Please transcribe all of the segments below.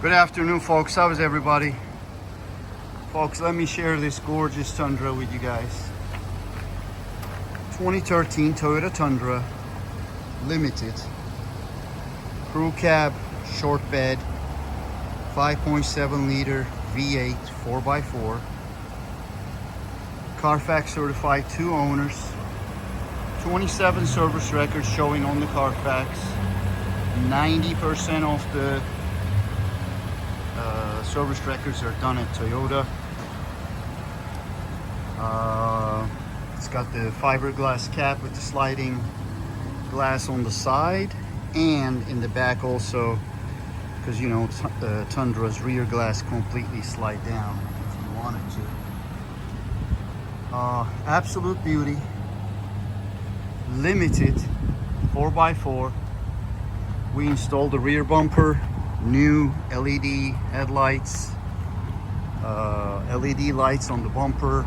Good afternoon, folks. How is everybody? Folks, let me share this gorgeous Tundra with you guys. 2013 Toyota Tundra Limited. Crew cab, short bed, 5.7 liter V8 4x4. Carfax certified, 2 owners. 27 service records showing on the Carfax. 90% of the service records are done at Toyota. It's got the fiberglass cap with the sliding glass on the side and in the back also, because you know Tundra's rear glass completely slide down if you wanted to. Absolute beauty. Limited 4x4. We installed the rear bumper, new LED headlights, LED lights on the bumper,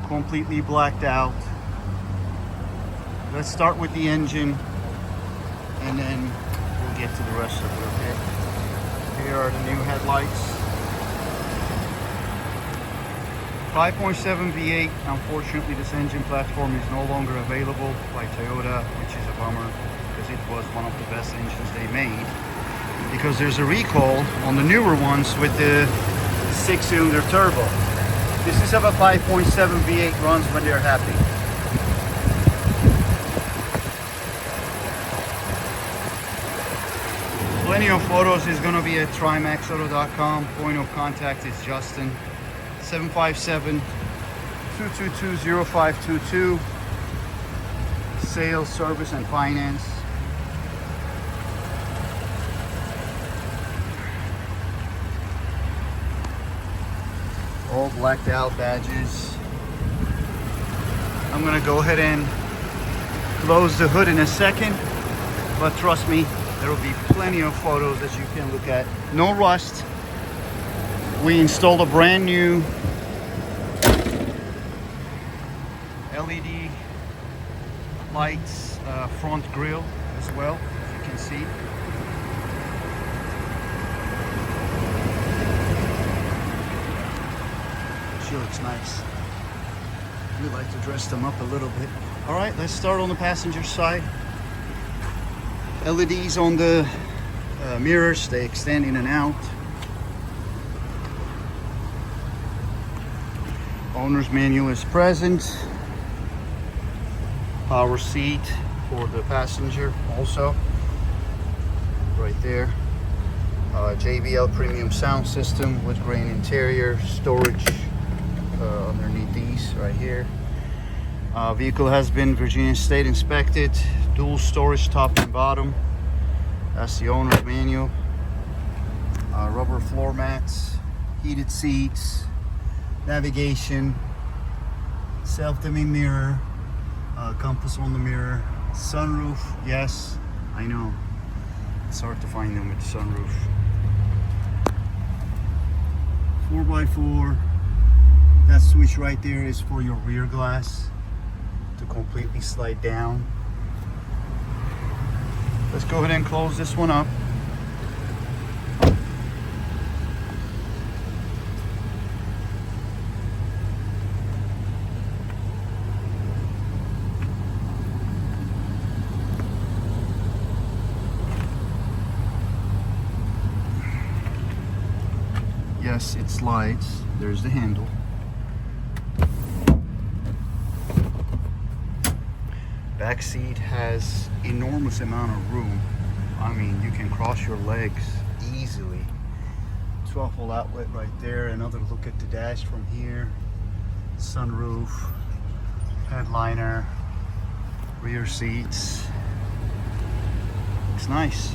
completely blacked out. Let's start with the engine and then we'll get to the rest of it, okay? Here are the new headlights. 5.7 V8. Unfortunately, this engine platform is no longer available by Toyota, which is a bummer because it was one of the best engines they made. Because there's a recall on the newer ones with the 6-cylinder turbo. This is how a 5.7 V8 runs when they're happy. Plenty of photos is going to be at trimaxauto.com. Point of contact is Justin. 757-222-0522. Sales, service, and finance. All blacked out badges. I'm gonna go ahead and close the hood in a second, but trust me, there will be plenty of photos that you can look at. No rust. We installed a brand new LED lights, front grille as well, as you can see. She looks nice. We like to dress them up a little bit. All right, let's start on the passenger side. LEDs on the mirrors, they extend in and out. Owner's manual is present. Power seat for the passenger also, right there. JBL premium sound system with grain interior, storage underneath these right here. Vehicle has been Virginia State inspected. Dual storage top and bottom. That's the owner's manual. Rubber floor mats, heated seats, navigation, self-dimming mirror, compass on the mirror, sunroof. Yes, I know it's hard to find them with the sunroof. 4x4. That switch right there is for your rear glass to completely slide down. Let's go ahead and close this one up. Yes, it slides. There's the handle. Back seat has enormous amount of room. I mean, you can cross your legs easily. 12-volt outlet right there. Another look at the dash from here. Sunroof, headliner, rear seats. Looks nice.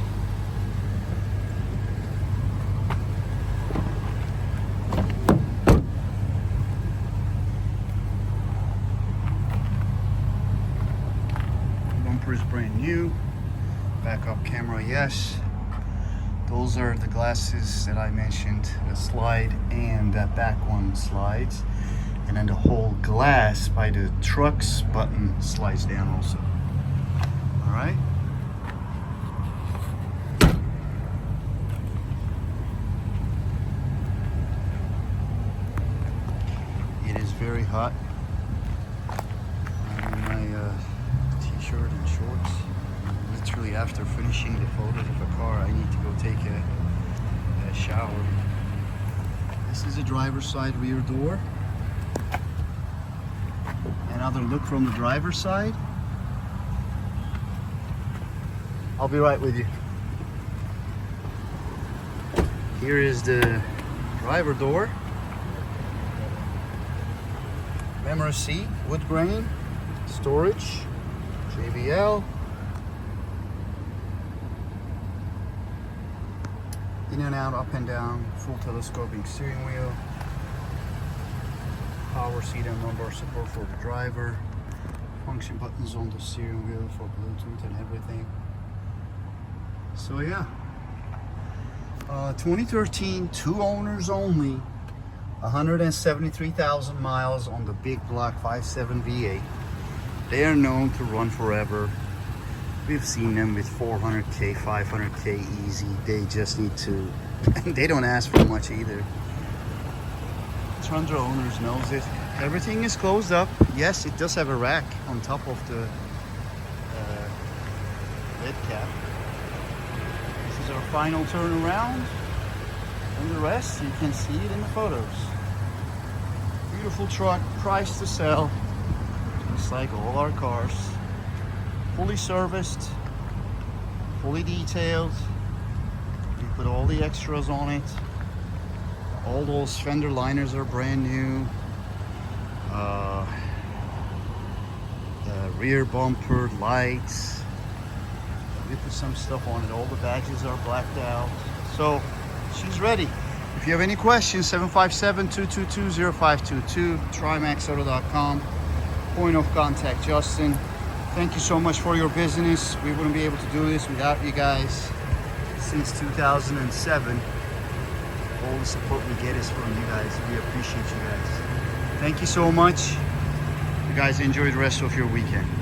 Is brand new. Backup camera, yes. Those are the glasses that I mentioned, the slide, and that back one slides, and then the whole glass by the truck's button slides down also. All right. hot. I'm in my t-shirt and shorts. Literally after finishing the photos of the car, I need to go take a shower. This is the driver's side rear door. Another look from the driver's side. I'll be right with you. Here is the driver door. Memory seat, wood grain, storage, JBL. In and out, up and down, full telescoping steering wheel. Power seat and lumbar support for the driver. Function buttons on the steering wheel for Bluetooth and everything. So yeah, 2013, 2 owners only, 173,000 miles on the big block 5.7 V8. They are known to run forever. We've seen them with 400K, 500K easy. They just need to, they don't ask for much either. Tundra owners knows it. Everything is closed up. Yes, it does have a rack on top of the lid cap. This is our final turn around, and the rest you can see it in the photos. Beautiful truck, priced to sell, just like all our cars. Fully serviced, fully detailed. We put all the extras on it. All those fender liners are brand new. The rear bumper, lights. We put some stuff on it. All the badges are blacked out. So she's ready. If you have any questions, 757-222-0522, trymaxauto.com. Point of contact, Justin. Thank you so much for your business. We wouldn't be able to do this without you guys. Since 2007, all the support we get is from you guys. We appreciate you guys. Thank you so much. You guys enjoy the rest of your weekend.